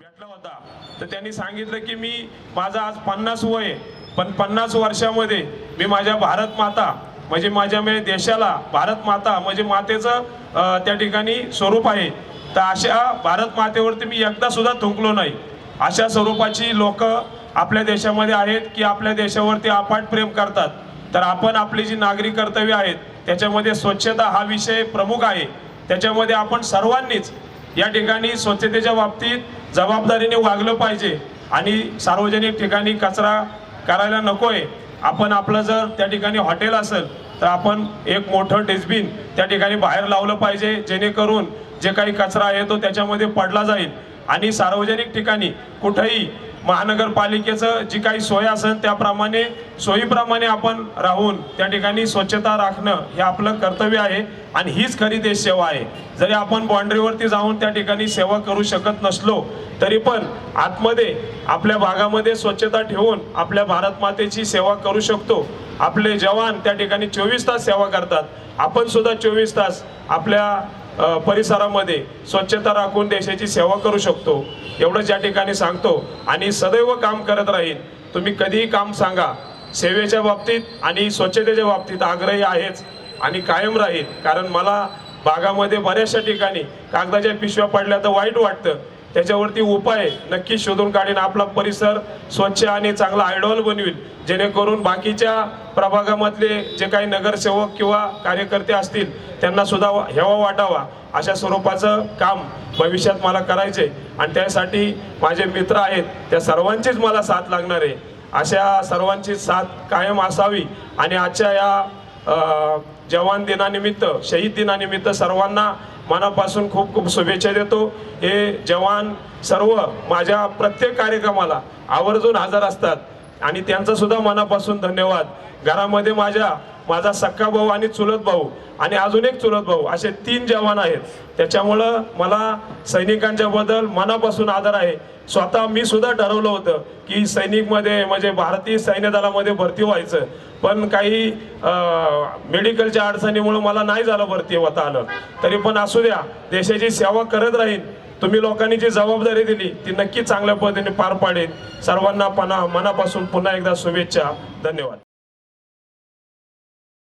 भेटला होता तर त्यांनी सांगितलं की मी माझा आज 50 वय आहे, पण 50 वर्षामध्ये मी माझ्या भारत माता म्हणजे माझ्या देशाला भारत माता म्हणजे मातेचं त्या ठिकाणी स्वरूप आहे, तर अशा भारत मातेवरती मी एकदा सुद्धा थुंकलो नाही। अशा स्वरूपाची लोक आपल्या देशामध्ये आहेत की आपल्या देशावरती अफाट प्रेम करतात। तर आपण आपली जी नागरिक कर्तव्य आहेत त्याच्यामध्ये स्वच्छता हा विषय प्रमुख आहे। त्याच्यामध्ये आपण सर्वांनीच या ठिकाणी स्वच्छतेच्या बाबतीत जबाबदारीने वागलं पाहिजे आणि सार्वजनिक ठिकाणी कचरा करायला नकोय। आपण आपलं जर त्या ठिकाणी हॉटेल असेल तर आपण एक मोठं डस्टबिन त्या ठिकाणी बाहेर लावलं पाहिजे, जेणेकरून जे काही कचरा आहे तो त्याच्यामध्ये पडला जाईल। आणि सार्वजनिक ठिकाणी कुठेही महानगरपालिकेचं जी काही सोय असेल त्याप्रमाणे सोयीप्रमाणे आपण राहून त्या ठिकाणी स्वच्छता राखणं हे आपलं कर्तव्य आहे आणि हीच खरी देश सेवा आहे। जरी आपण बाउंड्रीवरती जाऊन त्या ठिकाणी सेवा करू शकत नसलो तरी पण आतमध्ये आपल्या भागामध्ये स्वच्छता ठेवून आपल्या भारत मातेची सेवा करू शकतो। आपले जवान त्या ठिकाणी 24 तास सेवा करतात, आपण सुद्धा 24 तास आपल्या परिसरामध्ये स्वच्छता राखून देशाची सेवा करू शकतो। एवढंच या ठिकाणी सांगतो आणि सदैव काम करत राहील। तुम्ही कधीही काम सांगा, सेवेच्या बाबतीत आणि स्वच्छतेच्या बाबतीत आग्रही आहेच आणि कायम राहील। कारण मला भागामध्ये बऱ्याचशा ठिकाणी कागदाच्या पिशव्या पडल्या तर वाईट वाटतं, त्याच्यावरती उपाय नक्की शोधून काढीन, आपला परिसर स्वच्छ आणि चांगला आयडॉल बनविल, जेणेकरून बाकीच्या प्रभागामधले जे काही नगरसेवक किंवा कार्यकर्ते असतील त्यांना सुद्धा हेवा वाटावा अशा स्वरूपाचं काम भविष्यात मला करायचे। आणि त्यासाठी माझे मित्र आहेत त्या सर्वांचीच मला साथ लागणार आहे, अशा सर्वांची साथ कायम असावी। आणि आजच्या या जवान दिनानिमित्त शहीद दिनानिमित्त सर्वांना मनापासून खूप खूप शुभेच्छा देतो। हे जवान सर्व माझ्या प्रत्येक कार्यक्रमाला आवर्जून हजर असतात आणि त्यांचा सुद्धा मनापासून धन्यवाद। घरामध्ये माझा सक्का भाऊ आणि चुलत भाऊ आणि अजून एक चुलत भाऊ असे 3 जवान आहेत, त्याच्यामुळं मला सैनिकांच्या बद्दल मनापासून आदर आहे। स्वतः मी सुद्धा ठरवलं होतं की सैनिकमध्ये म्हणजे भारतीय सैन्य दलामध्ये भरती व्हायचं, पण काही मेडिकलच्या अडचणीमुळे मला नाही झालं भरती होता आलं, तरी पण असू द्या, देशाची सेवा करत राहीन। तुम्ही लोकांनी जी जबाबदारी दिली ती नक्की चांगल्या पद्धतीने पार पाडेल। सर्वांना मनापासून पुन्हा एकदा शुभेच्छा, धन्यवाद।